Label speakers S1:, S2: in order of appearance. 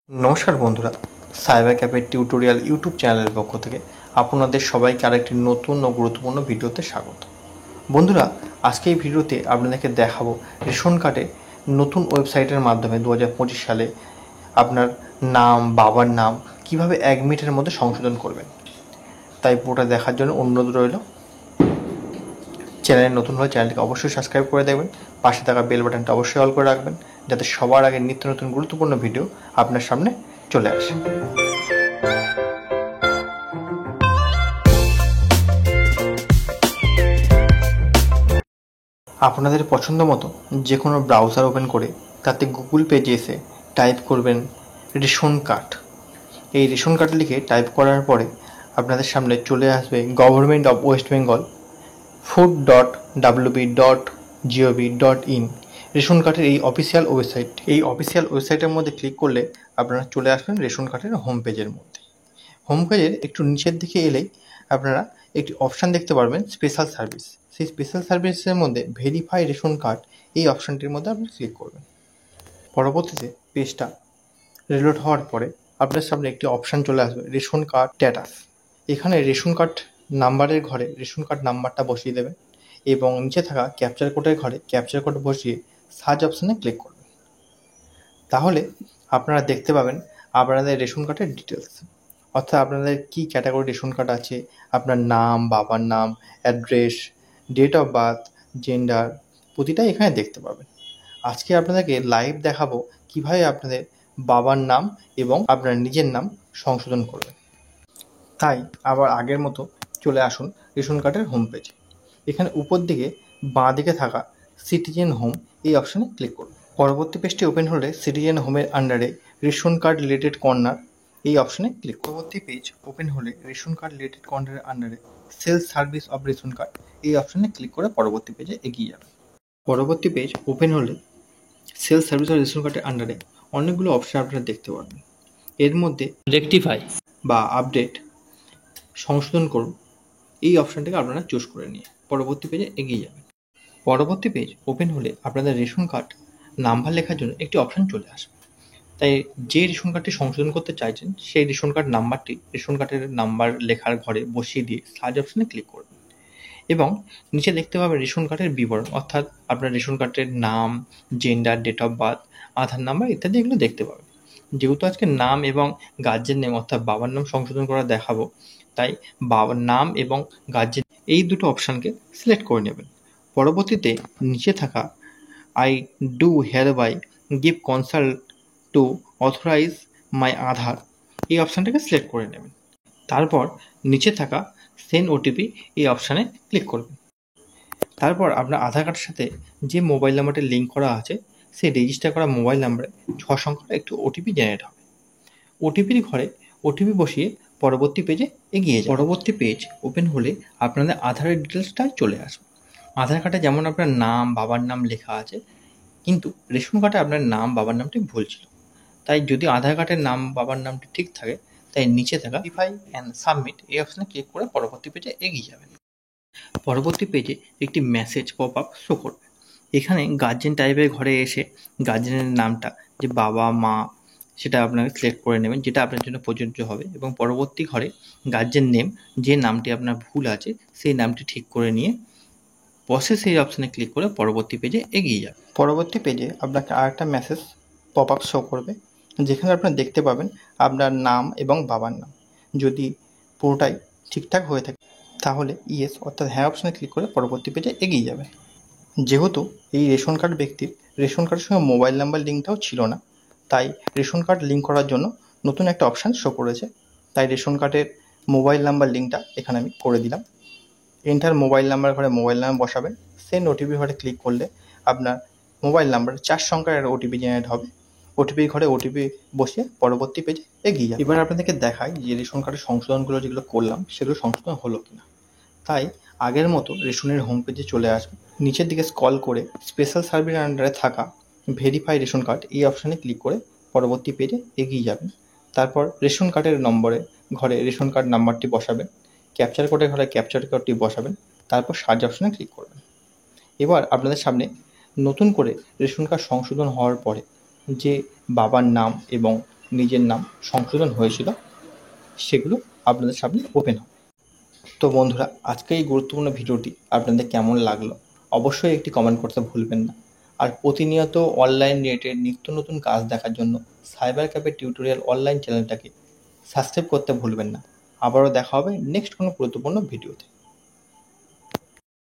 S1: নমস্কার বন্ধুরা, cyber ক্যাফের tutorial YouTube চ্যানেলের পক্ষ থেকে আপনাদের সবাইকে আরেকটি নতুন ও গুরুত্বপূর্ণ ভিডিওতে স্বাগত। বন্ধুরা, আজকে এই ভিডিওতে আপনাদেরকে দেখাবো রেশন কার্ডে নতুন ওয়েবসাইটের মাধ্যমে 2025 সালে আপনার নাম, বাবার নাম কিভাবে 1 মিনিটের মধ্যে সংশোধন করবেন। তাই পুরোটা দেখার জন্য অনুরোধ রইল। চ্যানেলে নতুন হলে চ্যানেলটিকে অবশ্যই সাবস্ক্রাইব করে দেবেন, পাশে থাকা বেল বাটনটা অবশ্যই অল করে রাখবেন, যাতে সবার আগে নিত্য নতুন গুরুত্বপূর্ণ ভিডিও আপনার সামনে চলে আসে। আপনাদের পছন্দ মতো যে কোনো ব্রাউজার ওপেন করে তাতে গুগল পেজে এসে টাইপ করবেন রেশন কার্ড। এই রেশন কার্ড লিখে টাইপ করার পরে আপনাদের সামনে চলে আসবে government of West Bengal food.wb.gov.in ration কার্ডের এই অফিসিয়াল ওয়েবসাইট। এই অফিসিয়াল ওয়েবসাইটের মধ্যে ক্লিক করলে আপনারা চলে আসবেন রেশন কার্ডের হোম পেজের মধ্যে। হোম পেজের একটু নিচের দিকে এলেই আপনারা একটি অপশান দেখতে পারবেন স্পেশাল সার্ভিস। সেই স্পেশাল সার্ভিসের মধ্যে ভেরিফাই রেশন কার্ড এই অপশানটির মধ্যে আপনি ক্লিক করবেন। পরবর্তীতে পেজটা রিলোড হওয়ার পরে আপনার সামনে একটি অপশান চলে আসবে রেশন কার্ড স্ট্যাটাস। এখানে রেশন কার্ড নাম্বারের ঘরে রেশন কার্ড নাম্বারটা বসিয়ে দেবেন এবং নিচে থাকা ক্যাপচার কোডের ঘরে ক্যাপচার কোড বসিয়ে সার্চ অপশানে ক্লিক করবেন। তাহলে আপনারা দেখতে পাবেন আপনাদের রেশন কার্ডের ডিটেলস, অর্থাৎ আপনাদের কী ক্যাটাগরি রেশন কার্ড আছে, আপনার নাম, বাবার নাম, address, date of birth, gender প্রতিটাই এখানে দেখতে পাবেন। আজকে আপনাদেরকে লাইভ দেখাবো কিভাবে আপনাদের বাবার নাম এবং আপনার নিজের নাম সংশোধন করবেন। তাই আবার আগের মতো চলে আসুন রেশন কার্ডের হোম পেজে। এখানে উপর দিকে বাঁ দিকে থাকা সিটিজেন হোম এই অপশানে ক্লিক করুন। পরবর্তী পেজটি ওপেন হলে সিটিজেন হোমের আন্ডারে রেশন কার্ড রিলেটেড কর্নার এই অপশানে ক্লিক করুন। পরবর্তী পেজ ওপেন হলে রেশন কার্ড রিলেটেড কর্নারের আন্ডারে sales service of ration card এই অপশানে ক্লিক করে পরবর্তী পেজে এগিয়ে যাবেন। পরবর্তী পেজ ওপেন হলে সেলস সার্ভিস অফ রেশন কার্ডের আন্ডারে অনেকগুলো অপশান আপনারা দেখতে পারবেন। এর মধ্যে রেকটিফাই বা আপডেট সংশোধন করুন এই অপশানটাকে আপনারা চুজ করে নিয়ে পরবর্তী পেজে এগিয়ে যাবেন। পরবর্তী পেজ ওপেন হলে আপনাদের রেশন কার্ড নাম্বার লেখার জন্য একটি অপশান চলে আসবে। তাই যে রেশন কার্ডটি সংশোধন করতে চাইছেন সেই রেশন কার্ড নাম্বারটি রেশন কার্ডের নাম্বার লেখার ঘরে বসিয়ে দিয়ে সার্চ অপশানে ক্লিক করবেন এবং নিচে দেখতে পাবেন রেশন কার্ডের বিবরণ, অর্থাৎ আপনার রেশন কার্ডের নাম, gender, date of birth, Aadhaar number ইত্যাদি এগুলো দেখতে পাবেন। যেহেতু আজকে নাম এবং গার্জেন নেম অর্থাৎ বাবার নাম সংশোধন করা দেখাবো, তাই বাবার নাম এবং গার্জেন এই দুটো অপশানকে সিলেক্ট করে নেবেন। পরবর্তীতে নিচে থাকা I do hereby give consent to authorise my Aadhaar এই অপশানটাকে সিলেক্ট করে নেবেন। তারপর নিচে থাকা সেন্ড ওটিপি এই অপশানে ক্লিক করবেন। তারপর আপনার আধার কার্ডের সাথে যে মোবাইল নাম্বারটি লিঙ্ক করা আছে সেই রেজিস্টার করা মোবাইল নাম্বারে 6 সংখ্যার একটি ওটিপি জেনারেট হবে। ওটিপির ঘরে ওটিপি বসিয়ে পরবর্তী পেজে এগিয়ে যান। পরবর্তী পেজ ওপেন হলে আপনাদের আধারের ডিটেলসটা চলে আসবে। আধার কার্ডে যেমন আপনার নাম, বাবার নাম লেখা আছে, কিন্তু রেশন কার্ডে আপনার নাম, বাবার নামটি ভুল ছিল। তাই যদি আধার কার্ডের নাম, বাবার নামটি ঠিক থাকে, তাই নিচে থাকা ভেরিফাই অ্যান্ড সাবমিট এই অপশানে ক্লিক করে পরবর্তী পেজে এগিয়ে যাবেন। পরবর্তী পেজে একটি মেসেজ পপ আপ শো করবে। এখানে গার্জেন টাইপের ঘরে এসে গার্জেনের নামটা, যে বাবা মা, সেটা আপনাকে সিলেক্ট করে নেবেন, যেটা আপনার জন্য প্রযোজ্য হবে, এবং পরবর্তী ঘরে গার্জেন নেম, যে নামটি আপনার ভুল আছে সেই নামটি ঠিক করে নিয়ে প্রসেস এই অপশানে ক্লিক করে পরবর্তী পেজে এগিয়ে যাবে। পরবর্তী পেজে আপনাকে আরেকটা মেসেজ পপ আপ শো করবে, যেখানে আপনারা দেখতে পাবেন আপনার নাম এবং বাবার নাম। যদি পুরোটাই ঠিকঠাক হয়ে থাকে তাহলে ইয়েস অর্থাৎ হ্যাঁ অপশানে ক্লিক করে পরবর্তী পেজে এগিয়ে যাবেন। যেহেতু এই রেশন কার্ড ব্যক্তির রেশন কার্ডের সঙ্গে মোবাইল নাম্বার লিঙ্কটাও ছিল না, তাই রেশন কার্ড লিঙ্ক করার জন্য নতুন একটা অপশান শো করেছে। তাই রেশন কার্ডের মোবাইল নাম্বার লিঙ্কটা এখানে আমি করে দিলাম। এন্টার মোবাইল নাম্বার ঘরে মোবাইল নাম্বার বসাবেন। সেন্ড ওটিপি ঘরে ক্লিক করলে আপনার মোবাইল নাম্বারে 4 সংখ্যার একটা ওটিপি জেনারেট হবে। ওটিপির ঘরে ওটিপি বসিয়ে পরবর্তী পেজে এগিয়ে যাবে। এবার আপনাদেরকে দেখাই যে রেশন কার্ডের সংশোধনগুলো যেগুলো করলাম সেগুলো সংশোধন হলো কিনা। তাই আগের মতো রেশনের হোম পেজে চলে আসবে। নিচের দিকে স্ক্রল করে স্পেশাল সার্ভিস আন্ডারে থাকা ভেরিফাই রেশন কার্ড এই অপশানে ক্লিক করে পরবর্তী পেজে এগিয়ে যাবেন। তারপর রেশন কার্ডের নম্বরে ঘরে রেশন কার্ড নাম্বারটি বসাবেন, ক্যাপচার কোডের ঘরে ক্যাপচার কোডটি বসাবেন, তারপর সার্চ অপশানে ক্লিক করবেন। এবার আপনাদের সামনে নতুন করে রেশন কার্ড সংশোধন হওয়ার পরে যে বাবার নাম এবং নিজের নাম সংশোধন হয়েছিল সেগুলো আপনাদের সামনে ওপেন হবে। তো বন্ধুরা, আজকে এই গুরুত্বপূর্ণ ভিডিওটি আপনাদের কেমন লাগলো অবশ্যই একটি কমেন্ট করতে ভুলবেন না। আর প্রতিনিয়ত অনলাইন রিলেটেড নিত্য নতুন কাজ দেখার জন্য সাইবার ক্যাফে টিউটোরিয়াল অনলাইন চ্যানেলটাকে সাবস্ক্রাইব করতে ভুলবেন না। আবারও দেখা হবে নেক্সট কোনো গুরুত্বপূর্ণ ভিডিওতে।